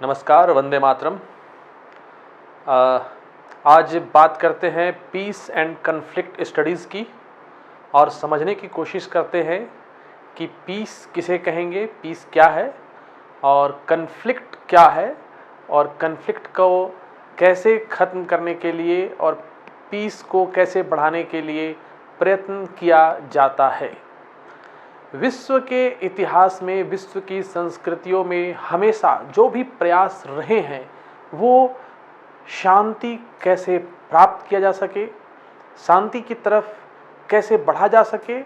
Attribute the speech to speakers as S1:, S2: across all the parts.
S1: नमस्कार, वंदे मातरम। आज बात करते हैं पीस एंड कन्फ्लिक्ट स्टडीज़ की और समझने की कोशिश करते हैं कि पीस किसे कहेंगे, पीस क्या है और कन्फ्लिक्ट क्या है और कन्फ्लिक्ट को कैसे ख़त्म करने के लिए और पीस को कैसे बढ़ाने के लिए प्रयत्न किया जाता है। विश्व के इतिहास में, विश्व की संस्कृतियों में हमेशा जो भी प्रयास रहे हैं वो शांति कैसे प्राप्त किया जा सके, शांति की तरफ कैसे बढ़ा जा सके,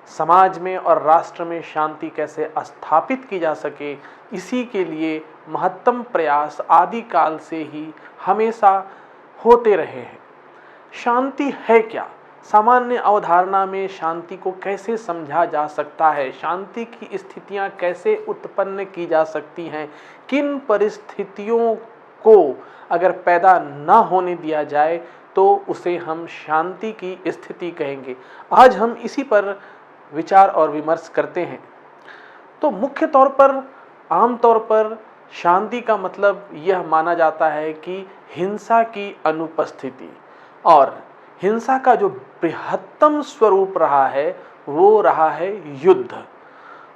S1: समाज में और राष्ट्र में शांति कैसे स्थापित की जा सके, इसी के लिए महत्तम प्रयास आदिकाल से ही हमेशा होते रहे हैं। शांति है क्या? सामान्य अवधारणा में शांति को कैसे समझा जा सकता है, शांति की स्थितियां कैसे उत्पन्न की जा सकती हैं, किन परिस्थितियों को अगर पैदा ना होने दिया जाए तो उसे हम शांति की स्थिति कहेंगे। आज हम इसी पर विचार और विमर्श करते हैं। तो मुख्य तौर पर, आमतौर पर शांति का मतलब यह माना जाता है कि हिंसा की अनुपस्थिति, और हिंसा का जो बृहत्तम स्वरूप रहा है वो रहा है युद्ध।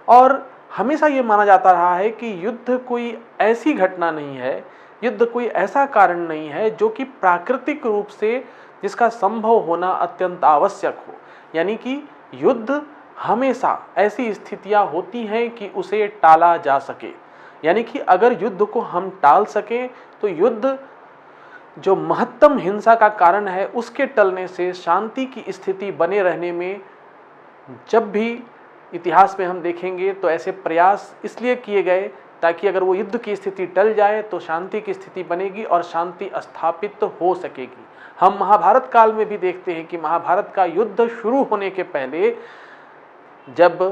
S1: और हमेशा ये माना जाता रहा है कि युद्ध कोई ऐसी घटना नहीं है, युद्ध कोई ऐसा कारण नहीं है जो कि प्राकृतिक रूप से जिसका संभव होना अत्यंत आवश्यक हो। यानी कि युद्ध हमेशा ऐसी स्थितियां होती हैं कि उसे टाला जा सके। यानी कि अगर युद्ध को हम टाल सकें तो युद्ध जो महत्तम हिंसा का कारण है उसके टलने से शांति की स्थिति बने रहने में, जब भी इतिहास में हम देखेंगे तो ऐसे प्रयास इसलिए किए गए ताकि अगर वो युद्ध की स्थिति टल जाए तो शांति की स्थिति बनेगी और शांति स्थापित हो सकेगी। हम महाभारत काल में भी देखते हैं कि महाभारत का युद्ध शुरू होने के पहले जब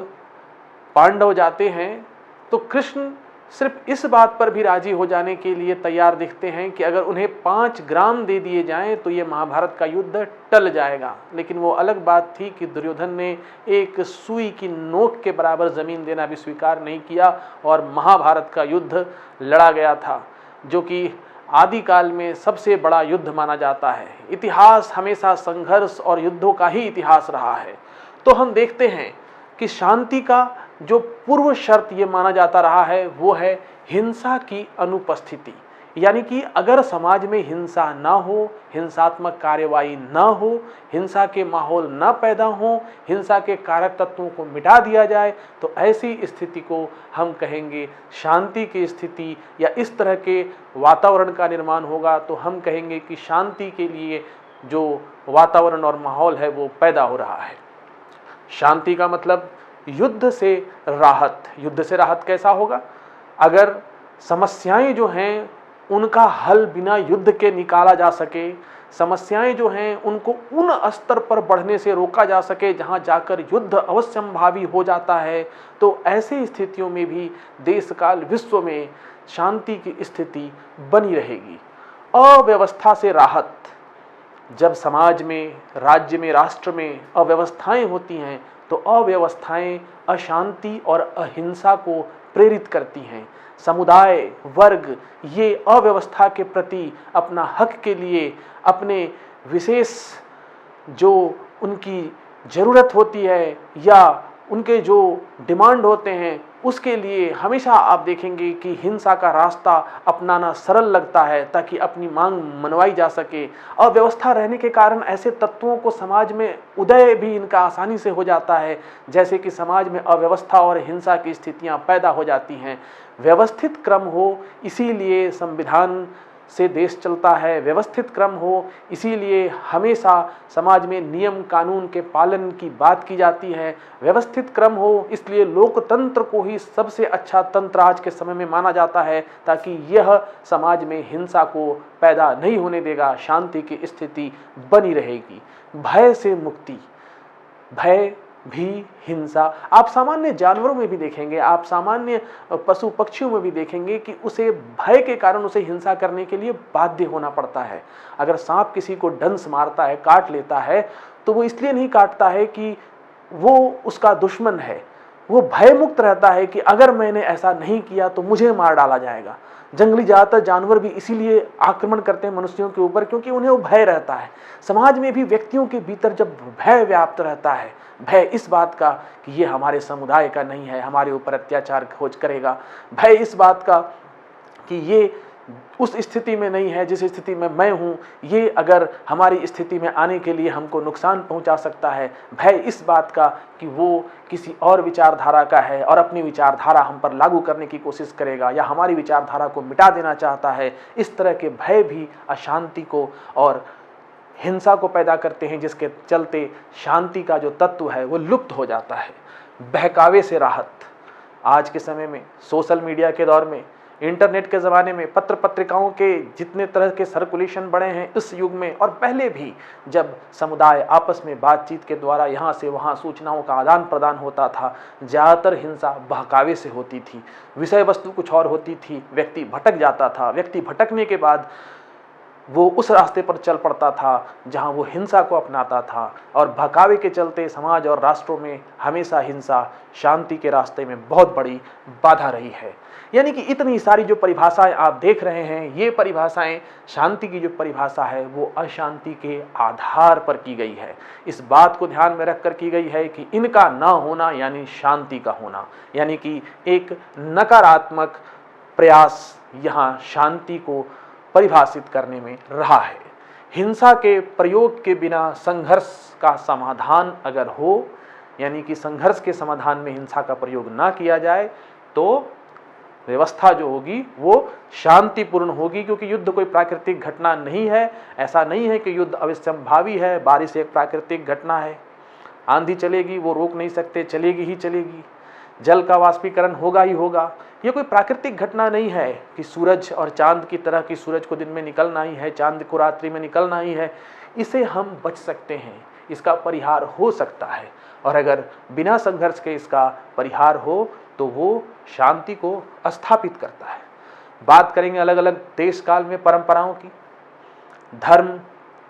S1: पांडव जाते हैं तो कृष्ण सिर्फ इस बात पर भी राजी हो जाने के लिए तैयार दिखते हैं कि अगर उन्हें 5 ग्राम दे दिए जाएं तो ये महाभारत का युद्ध टल जाएगा। लेकिन वो अलग बात थी कि दुर्योधन ने एक सुई की नोक के बराबर ज़मीन देना भी स्वीकार नहीं किया और महाभारत का युद्ध लड़ा गया था, जो कि आदिकाल में सबसे बड़ा युद्ध माना जाता है। इतिहास हमेशा संघर्ष और युद्धों का ही इतिहास रहा है। तो हम देखते हैं कि शांति का जो पूर्व शर्त ये माना जाता रहा है वो है हिंसा की अनुपस्थिति। यानी कि अगर समाज में हिंसा ना हो, हिंसात्मक कार्यवाही ना हो, हिंसा के माहौल ना पैदा हो, हिंसा के कारक तत्वों को मिटा दिया जाए तो ऐसी स्थिति को हम कहेंगे शांति की स्थिति, या इस तरह के वातावरण का निर्माण होगा तो हम कहेंगे कि शांति के लिए जो वातावरण और माहौल है वो पैदा हो रहा है। शांति का मतलब युद्ध से राहत। युद्ध से राहत कैसा होगा? अगर समस्याएं जो हैं उनका हल बिना युद्ध के निकाला जा सके, समस्याएं जो हैं उनको उन स्तर पर बढ़ने से रोका जा सके जहां जाकर युद्ध अवश्यंभावी हो जाता है, तो ऐसी स्थितियों में भी देश काल विश्व में शांति की स्थिति बनी रहेगी। अव्यवस्था से राहत। जब समाज में, राज्य में, राष्ट्र में अव्यवस्थाएं होती हैं तो अव्यवस्थाएं अशांति और अहिंसा को प्रेरित करती हैं। समुदाय, वर्ग ये अव्यवस्था के प्रति अपना हक के लिए, अपने विशेष जो उनकी ज़रूरत होती है या उनके जो डिमांड होते हैं उसके लिए हमेशा आप देखेंगे कि हिंसा का रास्ता अपनाना सरल लगता है ताकि अपनी मांग मनवाई जा सके। अव्यवस्था रहने के कारण ऐसे तत्वों को समाज में उदय भी इनका आसानी से हो जाता है, जैसे कि समाज में अव्यवस्था और हिंसा की स्थितियां पैदा हो जाती हैं। व्यवस्थित क्रम हो इसीलिए संविधान से देश चलता है, व्यवस्थित क्रम हो इसीलिए हमेशा समाज में नियम कानून के पालन की बात की जाती है। व्यवस्थित क्रम हो इसलिए लोकतंत्र को ही सबसे अच्छा तंत्र आज के समय में माना जाता है, ताकि यह समाज में हिंसा को पैदा नहीं होने देगा, शांति की स्थिति बनी रहेगी। भय से मुक्ति। भय भी हिंसा आप सामान्य जानवरों में भी देखेंगे, आप सामान्य पशु पक्षियों में भी देखेंगे कि उसे भय के कारण उसे हिंसा करने के लिए बाध्य होना पड़ता है। अगर सांप किसी को डंस मारता है, काट लेता है, तो वो इसलिए नहीं काटता है कि वो उसका दुश्मन है, वो भय मुक्त रहता है कि अगर मैंने ऐसा नहीं किया तो मुझे मार डाला जाएगा। जंगली ज़्यादातर जानवर भी इसीलिए आक्रमण करते हैं मनुष्यों के ऊपर, क्योंकि उन्हें वो भय रहता है। समाज में भी व्यक्तियों के भीतर जब भय व्याप्त रहता है, भय इस बात का कि ये हमारे समुदाय का नहीं है, हमारे ऊपर अत्याचार खोज करेगा, भय इस बात का कि ये उस स्थिति में नहीं है जिस स्थिति में मैं हूँ, ये अगर हमारी स्थिति में आने के लिए हमको नुकसान पहुँचा सकता है, भय इस बात का कि वो किसी और विचारधारा का है और अपनी विचारधारा हम पर लागू करने की कोशिश करेगा या हमारी विचारधारा को मिटा देना चाहता है, इस तरह के भय भी अशांति को और हिंसा को पैदा करते हैं, जिसके चलते शांति का जो तत्व है वो लुप्त हो जाता है। बहकावे से राहत। आज के समय में सोशल मीडिया के दौर में, इंटरनेट के ज़माने में, पत्र पत्रिकाओं के जितने तरह के सर्कुलेशन बढ़े हैं इस युग में, और पहले भी जब समुदाय आपस में बातचीत के द्वारा यहाँ से वहाँ सूचनाओं का आदान प्रदान होता था, ज़्यादातर हिंसा बहकावे से होती थी, विषय वस्तु कुछ और होती थी, व्यक्ति भटक जाता था, व्यक्ति भटकने के बाद वो उस रास्ते पर चल पड़ता था जहाँ वो हिंसा को अपनाता था, और बहकावे के चलते समाज और राष्ट्रों में हमेशा हिंसा शांति के रास्ते में बहुत बड़ी बाधा रही है। यानी कि इतनी सारी जो परिभाषाएं आप देख रहे हैं, ये परिभाषाएं, शांति की जो परिभाषा है वो अशांति के आधार पर की गई है। इस बात को ध्यान में रखकर की गई है कि इनका ना होना यानी शांति का होना, यानी कि एक नकारात्मक प्रयास यहाँ शांति को परिभाषित करने में रहा है। हिंसा के प्रयोग के बिना संघर्ष का समाधान अगर हो, यानी कि संघर्ष के समाधान में हिंसा का प्रयोग ना किया जाए, तो व्यवस्था जो होगी वो शांतिपूर्ण होगी, क्योंकि युद्ध कोई प्राकृतिक घटना नहीं है। ऐसा नहीं है कि युद्ध अविसंभावी है, बारिश एक प्राकृतिक घटना है, आंधी चलेगी वो रोक नहीं सकते, चलेगी ही चलेगी, जल का वाष्पीकरण होगा ही होगा। ये कोई प्राकृतिक घटना नहीं है कि सूरज और चांद की तरह कि सूरज को दिन में निकलना ही है, चांद को रात्रि में निकलना ही है। इसे हम बच सकते हैं, इसका परिहार हो सकता है, और अगर बिना संघर्ष के इसका परिहार हो तो वो शांति को स्थापित करता है। बात करेंगे अलग अलग देश काल में परंपराओं की। धर्म,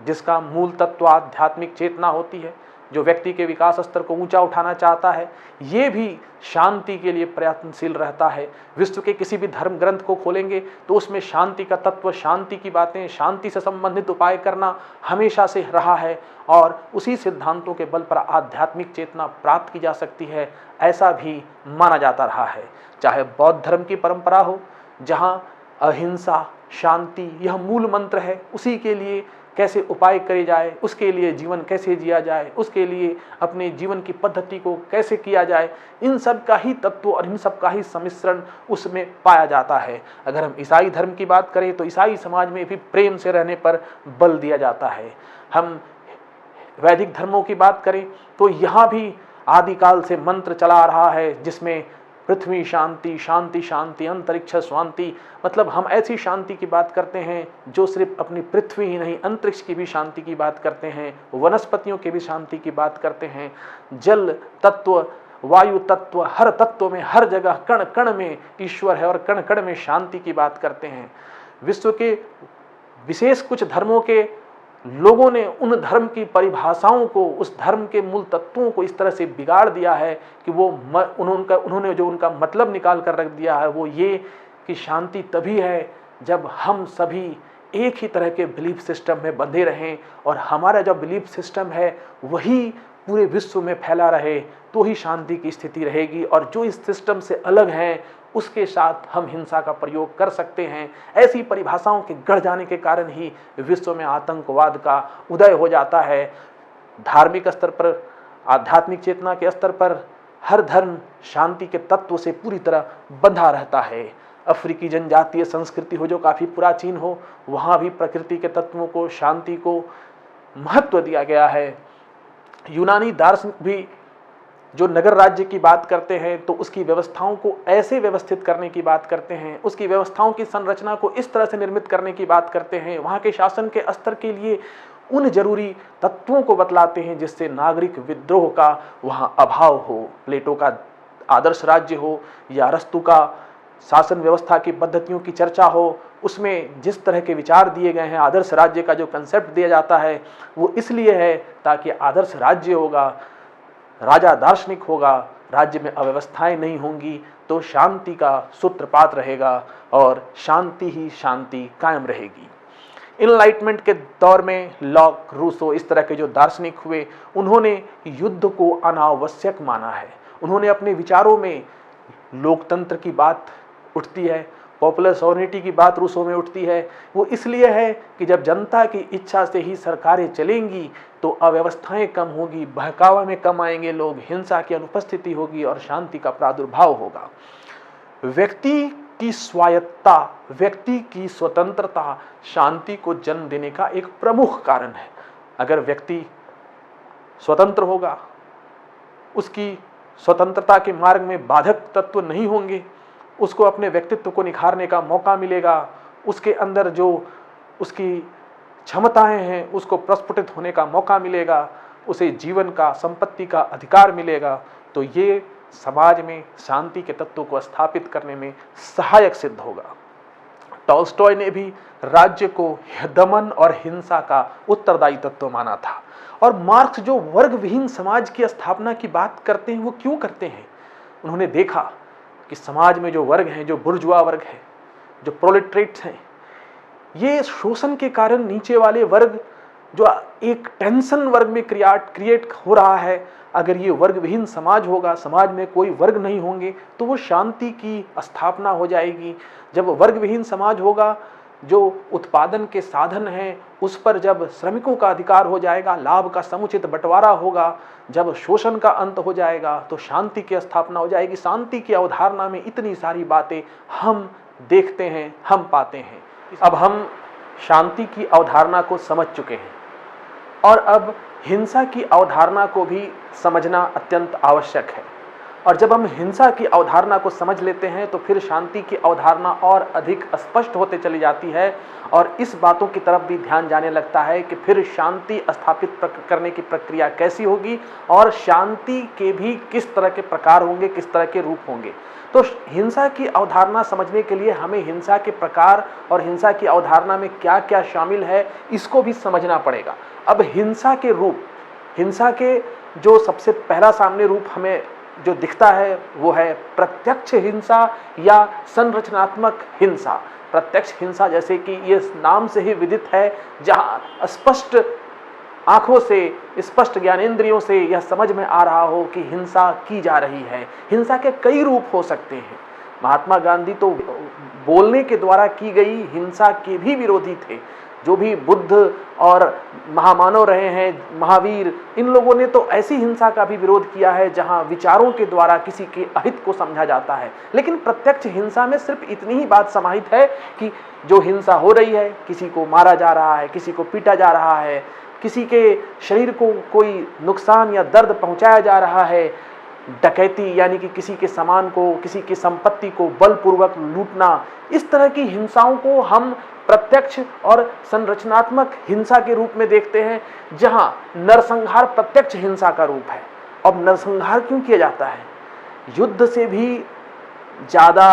S1: जिसका मूल तत्व आध्यात्मिक चेतना होती है, जो व्यक्ति के विकास स्तर को ऊंचा उठाना चाहता है, ये भी शांति के लिए प्रयत्नशील रहता है। विश्व के किसी भी धर्म ग्रंथ को खोलेंगे तो उसमें शांति का तत्व, शांति की बातें, शांति से संबंधित उपाय करना हमेशा से रहा है, और उसी सिद्धांतों के बल पर आध्यात्मिक चेतना प्राप्त की जा सकती है, ऐसा भी माना जाता रहा है। चाहे बौद्ध धर्म की परंपरा हो, जहाँ अहिंसा, शांति यह मूल मंत्र है, उसी के लिए कैसे उपाय करे जाए, उसके लिए जीवन कैसे जिया जाए, उसके लिए अपने जीवन की पद्धति को कैसे किया जाए, इन सब का ही तत्व और इन सब का ही सम्मिश्रण उसमें पाया जाता है। अगर हम ईसाई धर्म की बात करें तो ईसाई समाज में भी प्रेम से रहने पर बल दिया जाता है। हम वैदिक धर्मों की बात करें तो यहाँ भी आदिकाल से मंत्र चला रहा है, जिसमें पृथ्वी शांति, शांति शांति, अंतरिक्ष शांति, मतलब हम ऐसी शांति की बात करते हैं जो सिर्फ अपनी पृथ्वी ही नहीं, अंतरिक्ष की भी शांति की बात करते हैं, वनस्पतियों की भी शांति की बात करते हैं, जल तत्व, वायु तत्व, हर तत्व में, हर जगह, कण कण में ईश्वर है और कण कण में शांति की बात करते हैं। विश्व के विशेष कुछ धर्मों के लोगों ने उन धर्म की परिभाषाओं को, उस धर्म के मूल तत्वों को इस तरह से बिगाड़ दिया है कि वो उन्होंने जो उनका मतलब निकाल कर रख दिया है वो ये कि शांति तभी है जब हम सभी एक ही तरह के बिलीफ सिस्टम में बंधे रहें, और हमारा जो बिलीफ सिस्टम है वही पूरे विश्व में फैला रहे, तो ही शांति की स्थिति रहेगी। और जो इस सिस्टम से अलग हैं उसके साथ हम हिंसा का प्रयोग कर सकते हैं। ऐसी परिभाषाओं के गढ़ जाने के कारण ही विश्व में आतंकवाद का उदय हो जाता है। धार्मिक स्तर पर, आध्यात्मिक चेतना के स्तर पर हर धर्म शांति के तत्व से पूरी तरह बंधा रहता है। अफ्रीकी जनजातीय संस्कृति हो जो काफ़ी प्राचीन हो, वहाँ भी प्रकृति के तत्वों को, शांति को महत्व दिया गया है। यूनानी दार्शनिक भी जो नगर राज्य की बात करते हैं तो उसकी व्यवस्थाओं को ऐसे व्यवस्थित करने की बात करते हैं, उसकी व्यवस्थाओं की संरचना को इस तरह से निर्मित करने की बात करते हैं, वहाँ के शासन के स्तर के लिए उन जरूरी तत्वों को बतलाते हैं जिससे नागरिक विद्रोह का वहाँ अभाव हो। प्लेटो का आदर्श राज्य हो या अरस्तु का शासन व्यवस्था की पद्धतियों की चर्चा हो, उसमें जिस तरह के विचार दिए गए हैं, आदर्श राज्य का जो कंसेप्ट दिया जाता है वो इसलिए है ताकि आदर्श राज्य होगा, राजा दार्शनिक होगा, राज्य में अव्यवस्थाएं नहीं होंगी तो शांति का सूत्रपात रहेगा और शांति ही शांति कायम रहेगी। इनलाइटमेंट के दौर में लॉक, रूसो, इस तरह के जो दार्शनिक हुए, उन्होंने युद्ध को अनावश्यक माना है। उन्होंने अपने विचारों में लोकतंत्र की बात उठती है, पॉपुलर सॉवरेनिटी की बात रूसों में उठती है। वो इसलिए है कि जब जनता की इच्छा से ही सरकारें चलेंगी तो अव्यवस्थाएं कम होगी, बहकावा में कम आएंगे लोग, हिंसा की अनुपस्थिति होगी और शांति का प्रादुर्भाव होगा। व्यक्ति की स्वायत्तता, व्यक्ति की स्वतंत्रता शांति को जन्म देने का एक प्रमुख कारण है। अगर व्यक्ति स्वतंत्र होगा, उसकी स्वतंत्रता के मार्ग में बाधक तत्व नहीं होंगे, उसको अपने व्यक्तित्व को निखारने का मौका मिलेगा, उसके अंदर जो उसकी क्षमताएं हैं उसको प्रस्फुटित होने का मौका मिलेगा, उसे जीवन का, संपत्ति का अधिकार मिलेगा, तो ये समाज में शांति के तत्व को स्थापित करने में सहायक सिद्ध होगा। टॉल्स्टॉय ने भी राज्य को दमन और हिंसा का उत्तरदायी तत्व माना था। और मार्क्स जो वर्ग विहीन समाज की स्थापना की बात करते हैं, वो क्यों करते हैं? उन्होंने देखा कि समाज में जो वर्ग हैं, जो बुर्जुआ वर्ग है, जो प्रोलेटरेट्स हैं, ये शोषण के कारण नीचे वाले वर्ग, जो एक टेंशन वर्ग में क्रिएट हो रहा है, अगर ये वर्ग विहीन समाज होगा, समाज में कोई वर्ग नहीं होंगे, तो वो शांति की स्थापना हो जाएगी। जब वर्ग विहीन समाज होगा, जो उत्पादन के साधन हैं उस पर जब श्रमिकों का अधिकार हो जाएगा, लाभ का समुचित बंटवारा होगा, जब शोषण का अंत हो जाएगा तो शांति की स्थापना हो जाएगी। शांति की अवधारणा में इतनी सारी बातें हम देखते हैं, हम पाते हैं। अब हम शांति की अवधारणा को समझ चुके हैं और अब हिंसा की अवधारणा को भी समझना अत्यंत आवश्यक है। और जब हम हिंसा की अवधारणा को समझ लेते हैं तो फिर शांति की अवधारणा और अधिक स्पष्ट होते चली जाती है और इस बातों की तरफ भी ध्यान जाने लगता है कि फिर शांति स्थापित करने की प्रक्रिया कैसी होगी और शांति के भी किस तरह के प्रकार होंगे, किस तरह के रूप होंगे। तो हिंसा की अवधारणा समझने के लिए हमें हिंसा के प्रकार और हिंसा की अवधारणा में क्या क्या शामिल है, इसको भी समझना पड़ेगा। अब हिंसा के रूप, हिंसा के जो सबसे पहला सामने रूप हमें जो दिखता है वो है प्रत्यक्ष हिंसा या संरचनात्मक हिंसा। प्रत्यक्ष हिंसा जैसे कि ये नाम से ही विदित है, जहां स्पष्ट आंखों से, स्पष्ट ज्ञानेंद्रियों से यह समझ में आ रहा हो कि हिंसा की जा रही है। हिंसा के कई रूप हो सकते हैं। महात्मा गांधी तो बोलने के द्वारा की गई हिंसा के भी विरोधी थे। जो भी बुद्ध और महामानव रहे हैं, महावीर, इन लोगों ने तो ऐसी हिंसा का भी विरोध किया है जहां विचारों के द्वारा किसी के अहित को समझा जाता है। लेकिन प्रत्यक्ष हिंसा में सिर्फ इतनी ही बात समाहित है कि जो हिंसा हो रही है, किसी को मारा जा रहा है, किसी को पीटा जा रहा है, किसी के शरीर को कोई नुकसान या दर्द पहुंचाया जा रहा है, डकैती यानी कि किसी के सामान को, किसी की संपत्ति को बलपूर्वक लूटना, इस तरह की हिंसाओं को हम प्रत्यक्ष और संरचनात्मक हिंसा के रूप में देखते हैं, जहां नरसंहार प्रत्यक्ष हिंसा का रूप है। अब नरसंहार क्यों किया जाता है? युद्ध से भी ज्यादा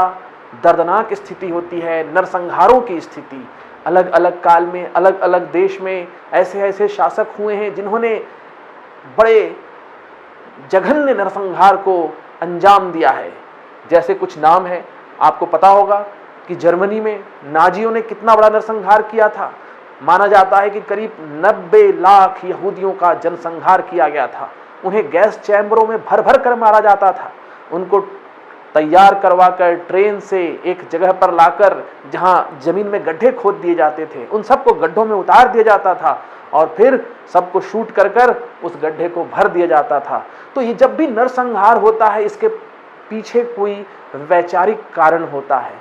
S1: दर्दनाक स्थिति होती है नरसंहारों की स्थिति। अलग अलग काल में, अलग अलग देश में ऐसे ऐसे शासक हुए हैं जिन्होंने बड़े जघन्य नरसंहार को अंजाम दिया है। जैसे कुछ नाम है, आपको पता होगा कि जर्मनी में नाजियों ने कितना बड़ा नरसंहार किया था। माना जाता है कि करीब 90 लाख यहूदियों का जनसंहार किया गया था। उन्हें गैस चैम्बरों में भर भर कर मारा जाता था। उनको तैयार करवाकर ट्रेन से एक जगह पर लाकर, जहां जमीन में गड्ढे खोद दिए जाते थे, उन सबको गड्ढों में उतार दिया जाता था और फिर सबको शूट कर कर उस गड्ढे को भर दिया जाता था। तो ये जब भी नरसंहार होता है, इसके पीछे कोई वैचारिक कारण होता है।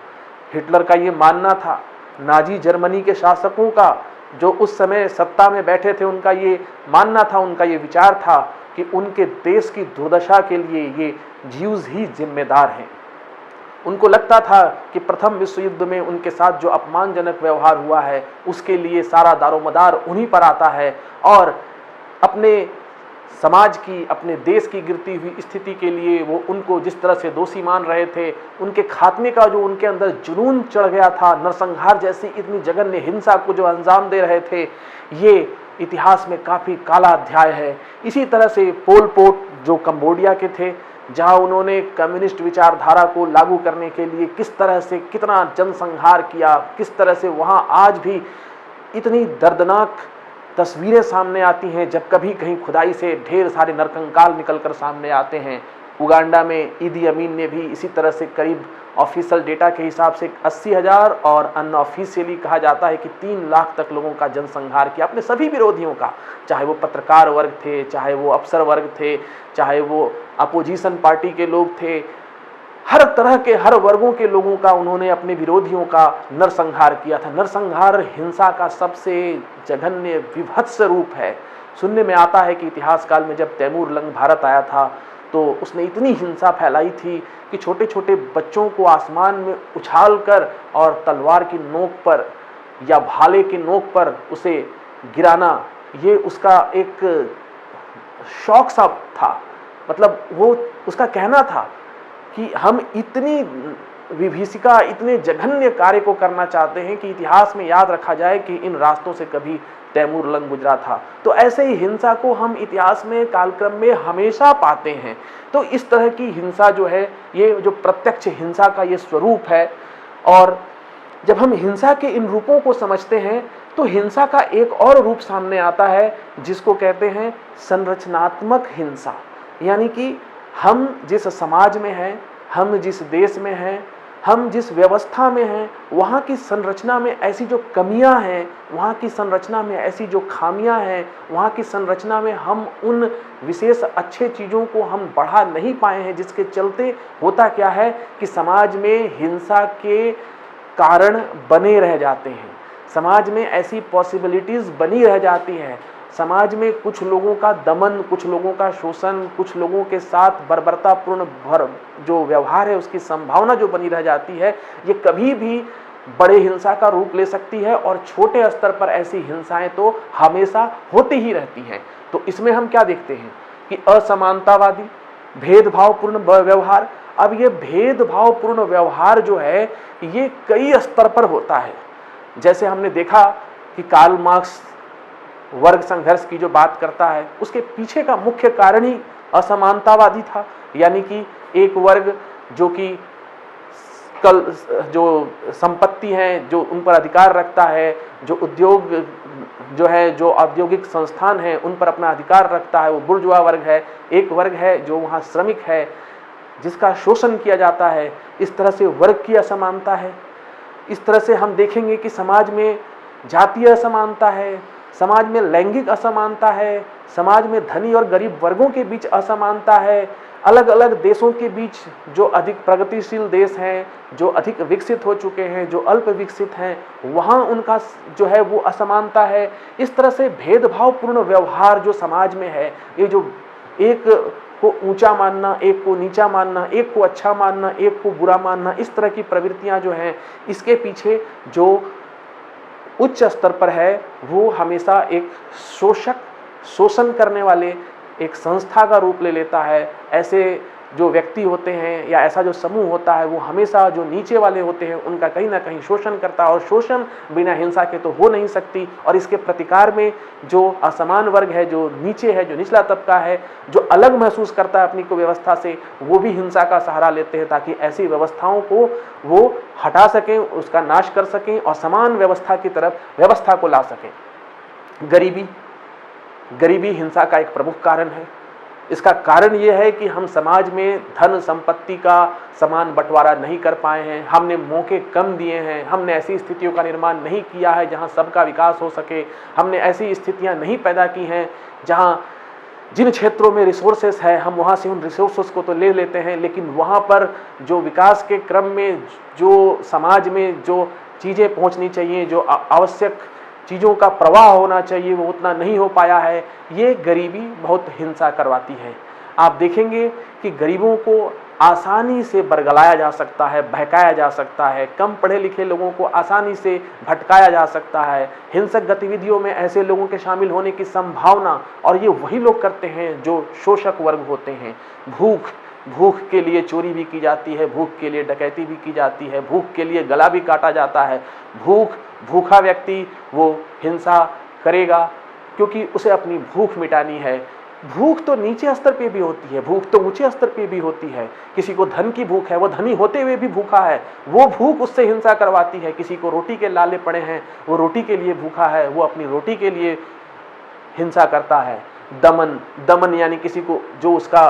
S1: हिटलर का ये मानना था, नाजी जर्मनी के शासकों का, जो उस समय सत्ता में बैठे थे, उनका ये मानना था, उनका ये विचार था कि उनके देश की दुर्दशा के लिए ये ज्यूज ही जिम्मेदार हैं। उनको लगता था कि प्रथम विश्व युद्ध में उनके साथ जो अपमानजनक व्यवहार हुआ है उसके लिए सारा दारोमदार उन्हीं पर आता है और अपने समाज की, अपने देश की गिरती हुई स्थिति के लिए वो उनको जिस तरह से दोषी मान रहे थे, उनके खात्मे का जो उनके अंदर जुनून चढ़ गया था, नरसंहार जैसी इतनी जघन्य हिंसा को जो अंजाम दे रहे थे, ये इतिहास में काफ़ी काला अध्याय है। इसी तरह से पोल पोट जो कंबोडिया के थे, जहां उन्होंने कम्युनिस्ट विचारधारा को लागू करने के लिए किस तरह से कितना जनसंहार किया, किस तरह से वहां आज भी इतनी दर्दनाक तस्वीरें सामने आती हैं जब कभी कहीं खुदाई से ढेर सारे नरकंकाल निकलकर सामने आते हैं। उगांडा में ईदी अमीन ने भी इसी तरह से करीब ऑफिशियल डेटा के हिसाब से 80,000 और अनऑफिशियली कहा जाता है कि 3 लाख तक लोगों का जनसंहार किया, अपने सभी विरोधियों का, चाहे वो पत्रकार वर्ग थे, चाहे वो अफसर वर्ग थे, चाहे वो अपोजिशन पार्टी के लोग थे, हर तरह के हर वर्गों के लोगों का उन्होंने अपने विरोधियों का नरसंहार किया था। नरसंहार हिंसा का सबसे जघन्य विभत्स रूप है। सुनने में आता है कि इतिहास काल में जब तैमूर लंग भारत आया था तो उसने इतनी हिंसा फैलाई थी कि छोटे छोटे बच्चों को आसमान में उछालकर और तलवार की नोक पर या भाले की नोक पर उसे गिराना, ये उसका एक शौक सा था। मतलब वो उसका कहना था कि हम इतनी विभीषिका, इतने जघन्य कार्य को करना चाहते हैं कि इतिहास में याद रखा जाए कि इन रास्तों से कभी तैमूर लंग गुजरा था। तो ऐसे ही हिंसा को हम इतिहास में कालक्रम में हमेशा पाते हैं। तो इस तरह की हिंसा जो है, ये जो प्रत्यक्ष हिंसा का ये स्वरूप है। और जब हम हिंसा के इन रूपों को समझते हैं तो हिंसा का एक और रूप सामने आता है जिसको कहते हैं संरचनात्मक हिंसा। यानी कि हम जिस समाज में हैं, हम जिस देश में हैं, हम जिस व्यवस्था में हैं, वहाँ की संरचना में ऐसी जो कमियां हैं, वहाँ की संरचना में ऐसी जो खामियां हैं, वहाँ की संरचना में हम उन विशेष अच्छे चीज़ों को हम बढ़ा नहीं पाए हैं, जिसके चलते होता क्या है कि समाज में हिंसा के कारण बने रह जाते हैं। समाज में ऐसी पॉसिबिलिटीज़ बनी रह जाती हैं। समाज में कुछ लोगों का दमन, कुछ लोगों का शोषण, कुछ लोगों के साथ बर्बरतापूर्ण जो व्यवहार है उसकी संभावना जो बनी रह जाती है, ये कभी भी बड़े हिंसा का रूप ले सकती है। और छोटे स्तर पर ऐसी हिंसाएं तो हमेशा होती ही रहती हैं। तो इसमें हम क्या देखते हैं कि असमानतावादी, भेदभावपूर्ण व्यवहार। अब ये भेदभावपूर्ण व्यवहार जो है ये कई स्तर पर होता है। जैसे हमने देखा कि कार्ल मार्क्स वर्ग संघर्ष की जो बात करता है, उसके पीछे का मुख्य कारण ही असमानतावादी था। यानी कि एक वर्ग जो कि कल जो संपत्ति है, जो उन पर अधिकार रखता है, जो उद्योग जो है, जो औद्योगिक संस्थान है, उन पर अपना अधिकार रखता है, वो बुर्जुआ वर्ग है। एक वर्ग है जो वहाँ श्रमिक है, जिसका शोषण किया जाता है। इस तरह से वर्ग की असमानता है। इस तरह से हम देखेंगे कि समाज में जातीय असमानता है, समाज में लैंगिक असमानता है, समाज में धनी और गरीब वर्गों के बीच असमानता है। अलग अलग देशों के बीच, जो अधिक प्रगतिशील देश हैं, जो अधिक विकसित हो चुके हैं, जो अल्प विकसित हैं, वहाँ उनका जो है वो असमानता है। इस तरह से भेदभावपूर्ण व्यवहार जो समाज में है, ये जो एक को ऊंचा मानना, एक को नीचा मानना, एक को अच्छा मानना, एक को बुरा मानना, इस तरह की प्रवृत्तियां जो हैं, इसके पीछे जो उच्च स्तर पर है वो हमेशा एक शोषण करने वाले एक संस्था का रूप ले लेता है। ऐसे जो व्यक्ति होते हैं या ऐसा जो समूह होता है, वो हमेशा जो नीचे वाले होते हैं उनका कहीं ना कहीं शोषण करता है। और शोषण बिना हिंसा के तो हो नहीं सकती। और इसके प्रतिकार में जो असमान वर्ग है, जो नीचे है, जो निचला तबका है, जो अलग महसूस करता है अपनी को व्यवस्था से, वो भी हिंसा का सहारा लेते हैं ताकि ऐसी व्यवस्थाओं को वो हटा सकें, उसका नाश कर सकें और समान व्यवस्था की तरफ व्यवस्था को ला सकें। गरीबी हिंसा का एक प्रमुख कारण है। इसका कारण यह है कि हम समाज में धन संपत्ति का समान बंटवारा नहीं कर पाए हैं, हमने मौके कम दिए हैं, हमने ऐसी स्थितियों का निर्माण नहीं किया है जहां सबका विकास हो सके, हमने ऐसी स्थितियां नहीं पैदा की हैं जहां जिन क्षेत्रों में रिसोर्सेस है हम वहां से उन रिसोर्सेस को तो ले लेते हैं, लेकिन वहां पर जो विकास के क्रम में जो समाज में जो चीज़ें पहुंचनी चाहिए, जो आवश्यक चीज़ों का प्रवाह होना चाहिए, वो उतना नहीं हो पाया है। ये गरीबी बहुत हिंसा करवाती है। आप देखेंगे कि गरीबों को आसानी से बरगलाया जा सकता है, बहकाया जा सकता है, कम पढ़े लिखे लोगों को आसानी से भटकाया जा सकता है। हिंसक गतिविधियों में ऐसे लोगों के शामिल होने की संभावना, और ये वही लोग करते हैं जो शोषक वर्ग होते हैं। भूख के लिए चोरी भी की जाती है, भूख के लिए डकैती भी की जाती है, भूख के लिए गला भी काटा जाता है। भूखा व्यक्ति वो हिंसा करेगा क्योंकि उसे अपनी भूख मिटानी है। भूख तो नीचे स्तर पे भी होती है, भूख तो ऊंचे स्तर पे भी होती है। किसी को धन की भूख है, वो धनी होते हुए भी भूखा है, वो भूख उससे हिंसा करवाती है। किसी को रोटी के लाले पड़े हैं, वो रोटी के लिए भूखा है, वो अपनी रोटी के लिए हिंसा करता है। दमन, दमन यानी किसी को जो उसका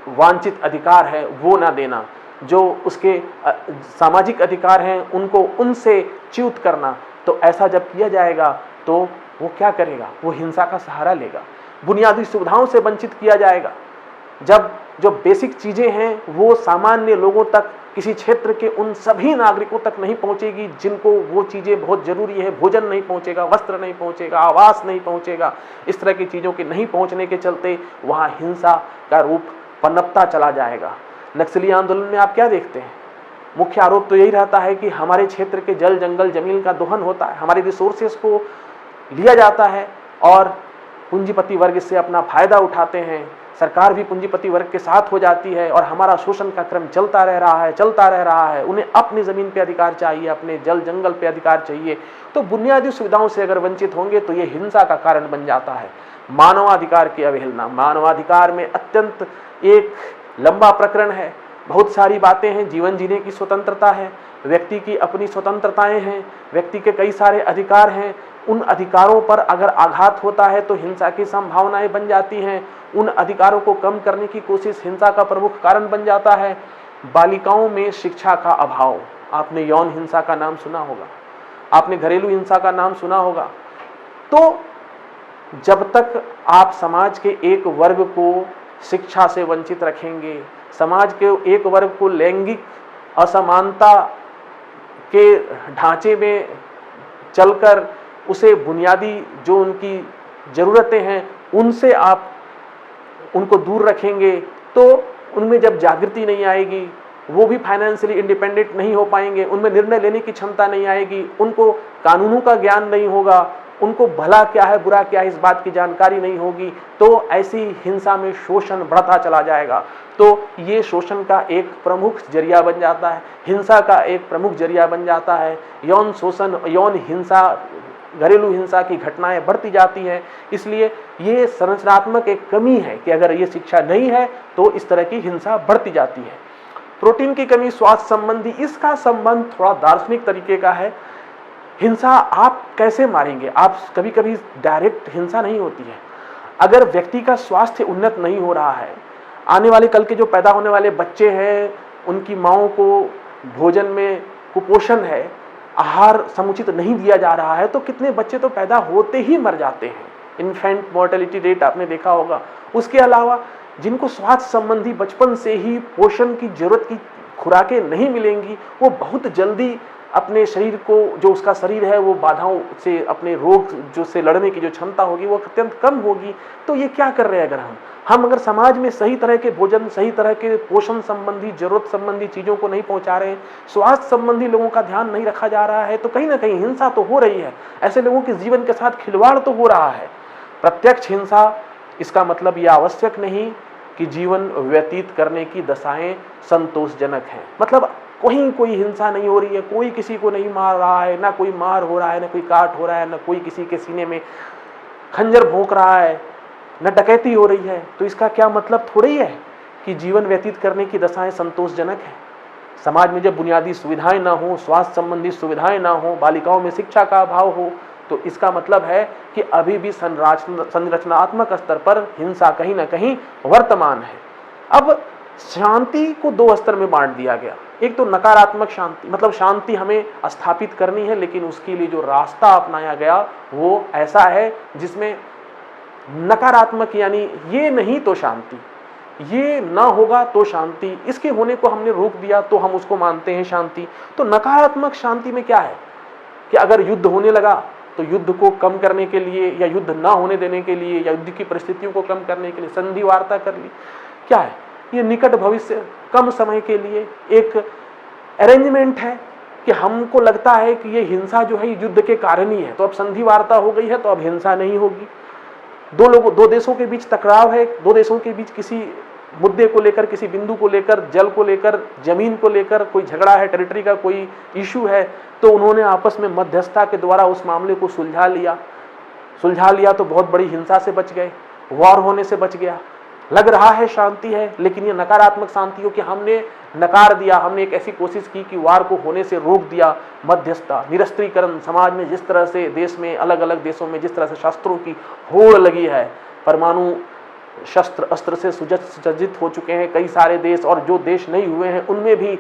S1: वांछित अधिकार है वो ना देना, जो उसके सामाजिक अधिकार हैं उनको उनसे च्युत करना। तो ऐसा जब किया जाएगा तो वो क्या करेगा? वो हिंसा का सहारा लेगा। बुनियादी सुविधाओं से वंचित किया जाएगा। जब जो बेसिक चीजें हैं वो सामान्य लोगों तक, किसी क्षेत्र के उन सभी नागरिकों तक नहीं पहुंचेगी जिनको वो चीजें बहुत जरूरी है, भोजन नहीं पहुंचेगा, वस्त्र नहीं पहुंचेगा, आवास नहीं पहुंचेगा, इस तरह की चीजों के नहीं पहुंचने के चलते वहां हिंसा का रूप पनपता चला जाएगा। नक्सली आंदोलन में आप क्या देखते हैं? मुख्य आरोप तो यही रहता है कि हमारे क्षेत्र के जल, जंगल, जमीन का दोहन होता है, हमारे रिसोर्सेस को लिया जाता है और पूंजीपति वर्ग से अपना फायदा उठाते हैं। सरकार भी पूंजीपति वर्ग के साथ हो जाती है और हमारा शोषण का क्रम चलता रह रहा है। उन्हें अपनी जमीन पे अधिकार चाहिए, अपने जल जंगल पे अधिकार चाहिए। तो बुनियादी सुविधाओं से अगर वंचित होंगे तो ये हिंसा का कारण बन जाता है। मानवाधिकार की अवहेलना, मानवाधिकार में अत्यंत एक लंबा प्रकरण है, बहुत सारी बातें हैं। जीवन जीने की स्वतंत्रता है, व्यक्ति की अपनी स्वतंत्रताएं हैं, व्यक्ति के कई सारे अधिकार हैं। उन अधिकारों पर अगर आघात होता है तो हिंसा की संभावनाएं बन जाती हैं। उन अधिकारों को कम करने की कोशिश हिंसा का प्रमुख कारण बन जाता है। बालिकाओं में शिक्षा का अभाव, आपने यौन हिंसा का नाम सुना होगा, आपने घरेलू हिंसा का नाम सुना होगा। तो जब तक आप समाज के एक वर्ग को शिक्षा से वंचित रखेंगे, समाज के एक वर्ग को लैंगिक असमानता के ढांचे में चलकर उसे बुनियादी जो उनकी ज़रूरतें हैं उनसे आप उनको दूर रखेंगे, तो उनमें जब जागृति नहीं आएगी, वो भी फाइनेंशियली इंडिपेंडेंट नहीं हो पाएंगे, उनमें निर्णय लेने की क्षमता नहीं आएगी, उनको कानूनों का ज्ञान नहीं होगा, उनको भला क्या है बुरा क्या है इस बात की जानकारी नहीं होगी, तो ऐसी हिंसा में शोषण बढ़ता चला जाएगा। तो ये शोषण का एक प्रमुख जरिया बन जाता है, हिंसा का एक प्रमुख जरिया बन जाता है। यौन शोषण, यौन हिंसा, घरेलू हिंसा की घटनाएं बढ़ती जाती हैं। इसलिए ये संरचनात्मक एक कमी है कि अगर ये शिक्षा नहीं है तो इस तरह की हिंसा बढ़ती जाती है। प्रोटीन की कमी स्वास्थ्य संबंधी, इसका संबंध थोड़ा दार्शनिक तरीके का है। हिंसा आप कैसे मारेंगे? आप कभी कभी डायरेक्ट हिंसा नहीं होती है। अगर व्यक्ति का स्वास्थ्य उन्नत नहीं हो रहा है, आने वाले कल के जो पैदा होने वाले बच्चे हैं उनकी माओं को भोजन में कुपोषण है, आहार समुचित नहीं दिया जा रहा है, तो कितने बच्चे तो पैदा होते ही मर जाते हैं। इन्फेंट मोर्टेलिटी रेट आपने देखा होगा। उसके अलावा जिनको स्वास्थ्य संबंधी बचपन से ही पोषण की जरूरत की खुराकें नहीं मिलेंगी, वो बहुत जल्दी अपने शरीर को, जो उसका शरीर है वो बाधाओं से, अपने रोग जो से लड़ने की जो क्षमता होगी वो अत्यंत कम होगी। तो ये क्या कर रहे हैं? अगर हम अगर समाज में सही तरह के भोजन, सही तरह के पोषण संबंधी, जरूरत संबंधी चीजों को नहीं पहुंचा रहे हैं, स्वास्थ्य संबंधी लोगों का ध्यान नहीं रखा जा रहा है, तो कहीं ना कहीं हिंसा तो हो रही है। ऐसे लोगों के जीवन के साथ खिलवाड़ तो हो रहा है। प्रत्यक्ष हिंसा, इसका मतलब यह आवश्यक नहीं कि जीवन व्यतीत करने की दशाएं संतोषजनक हैं। मतलब कोई हिंसा नहीं हो रही है, कोई किसी को नहीं मार रहा है, ना कोई मार हो रहा है, ना कोई काट हो रहा है, ना कोई किसी के सीने में खंजर भोंक रहा है, न डकैती हो रही है, तो इसका क्या मतलब थोड़ी है कि जीवन व्यतीत करने की दशाएं संतोषजनक है। समाज में जब बुनियादी सुविधाएं ना हो, स्वास्थ्य संबंधी सुविधाएं ना हो, बालिकाओं में शिक्षा का अभाव हो, तो इसका मतलब है कि अभी भी संरचनात्मक स्तर पर हिंसा कहीं ना कहीं वर्तमान है। अब शांति को दो स्तर में बांट दिया गया। एक तो नकारात्मक शांति, मतलब शांति हमें स्थापित करनी है, लेकिन उसके लिए जो रास्ता अपनाया गया वो ऐसा है जिसमें नकारात्मक, यानी ये नहीं तो शांति, ये ना होगा तो शांति, इसके होने को हमने रोक दिया तो हम उसको मानते हैं शांति। तो नकारात्मक शांति में क्या है कि अगर युद्ध होने लगा तो युद्ध को कम करने के लिए, या युद्ध ना होने देने के लिए, या युद्ध की परिस्थितियों को कम करने के लिए संधि वार्ता कर ली। क्या है ये? निकट भविष्य, कम समय के लिए एक अरेंजमेंट है कि हमको लगता है कि ये हिंसा जो है युद्ध के कारण ही है, तो अब संधि वार्ता हो गई है तो अब हिंसा नहीं होगी। दो देशों के बीच टकराव है, दो देशों के बीच किसी मुद्दे को लेकर, किसी बिंदु को लेकर, जल को लेकर, जमीन को लेकर कोई झगड़ा है, टेरिटरी का कोई इशू है, तो उन्होंने आपस में मध्यस्थता के द्वारा उस मामले को सुलझा लिया तो बहुत बड़ी हिंसा से बच गए। वॉर होने से बच गया। लग रहा है शांति है, लेकिन ये नकारात्मक शांति हो कि हमने नकार दिया, हमने एक ऐसी कोशिश की कि वार को होने से रोक दिया। मध्यस्थता, निरस्त्रीकरण, समाज में जिस तरह से देश में अलग अलग देशों में जिस तरह से शस्त्रों की होड़ लगी है, परमाणु शस्त्र अस्त्र से सुसज्जित हो चुके हैं कई सारे देश, और जो देश नहीं हुए हैं उनमें भी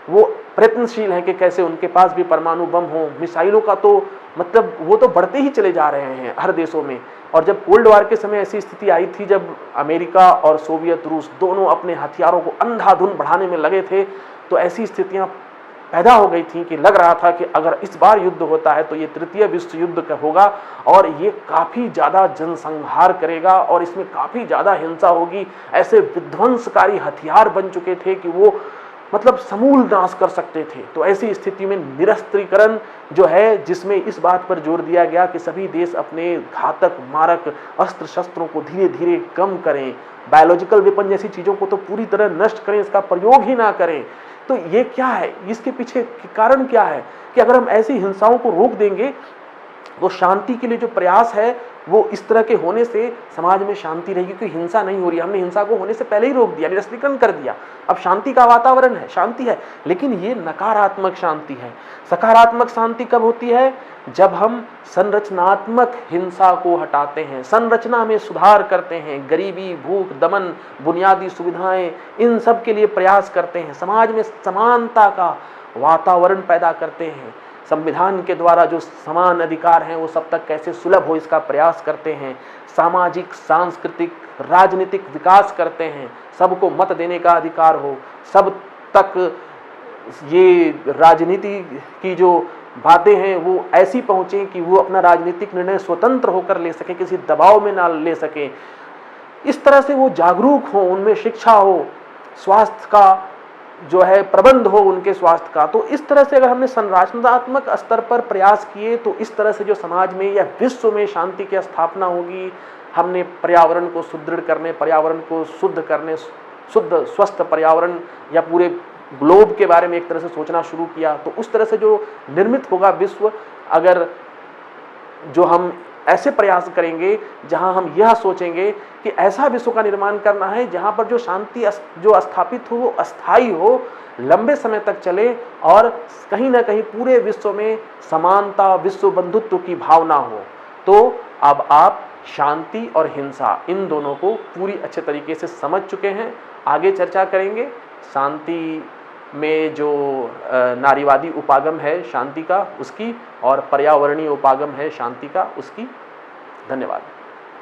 S1: वो प्रयत्नशील हैं कि कैसे उनके पास भी परमाणु बम हो। मिसाइलों का तो मतलब वो तो बढ़ते ही चले जा रहे हैं हर देशों में। और जब कोल्ड वार के समय ऐसी स्थिति आई थी, जब अमेरिका और सोवियत रूस दोनों अपने हथियारों को अंधाधुंध बढ़ाने में लगे थे, तो ऐसी स्थितियां पैदा हो गई थी कि लग रहा था कि अगर इस बार युद्ध होता है तो ये तृतीय विश्व युद्ध का होगा, और ये काफी ज्यादा जनसंहार करेगा और इसमें काफी ज्यादा हिंसा होगी। ऐसे विध्वंसकारी हथियार बन चुके थे कि वो मतलब समूल नाश कर सकते थे। तो ऐसी स्थिति में निरस्त्रीकरण जो है, जिसमें इस बात पर जोर दिया गया कि सभी देश अपने घातक मारक अस्त्र शस्त्रों को धीरे धीरे कम करें, बायोलॉजिकल वेपन जैसी चीजों को तो पूरी तरह नष्ट करें, इसका प्रयोग ही ना करें। तो ये क्या है, इसके पीछे कारण क्या है कि अगर हम ऐसी हिंसाओं को रोक देंगे तो शांति के लिए जो प्रयास है वो इस तरह के होने से समाज में शांति रहेगी, क्योंकि हिंसा नहीं हो रही। हमने हिंसा को होने से पहले ही रोक दिया, निरस्त्रीकरण कर दिया, अब शांति का वातावरण है, शांति है। लेकिन ये नकारात्मक शांति है। सकारात्मक शांति कब होती है? जब हम संरचनात्मक हिंसा को हटाते हैं, संरचना में सुधार करते हैं, गरीबी, भूख, दमन, बुनियादी सुविधाएं, इन सब के लिए प्रयास करते हैं, समाज में समानता का वातावरण पैदा करते हैं, संविधान के द्वारा जो समान अधिकार हैं वो सब तक कैसे सुलभ हो इसका प्रयास करते हैं, सामाजिक, सांस्कृतिक, राजनीतिक विकास करते हैं, सबको मत देने का अधिकार हो, सब तक ये राजनीति की जो बातें हैं वो ऐसी पहुंचे कि वो अपना राजनीतिक निर्णय स्वतंत्र होकर ले सके, किसी दबाव में ना ले सके। इस तरह से वो जागरूक हो, उनमें शिक्षा हो, स्वास्थ्य का जो है प्रबंध हो उनके स्वास्थ्य का। तो इस तरह से अगर हमने संरचनात्मक स्तर पर प्रयास किए तो इस तरह से जो समाज में या विश्व में शांति की स्थापना होगी। हमने पर्यावरण को सुदृढ़ करने, पर्यावरण को शुद्ध करने, शुद्ध स्वस्थ पर्यावरण या पूरे ग्लोब के बारे में एक तरह से सोचना शुरू किया, तो उस तरह से जो निर्मित होगा विश्व, अगर जो हम ऐसे प्रयास करेंगे जहां हम यह सोचेंगे कि ऐसा विश्व का निर्माण करना है जहां पर जो शांति जो स्थापित हो वो अस्थायी हो, लंबे समय तक चले, और कहीं ना कहीं पूरे विश्व में समानता, विश्व बंधुत्व की भावना हो। तो अब आप शांति और हिंसा इन दोनों को पूरी अच्छे तरीके से समझ चुके हैं। आगे चर्चा करेंगे शांति में जो नारीवादी उपागम है शांति का उसकी, और पर्यावरणीय उपागम है शांति का उसकी। धन्यवाद।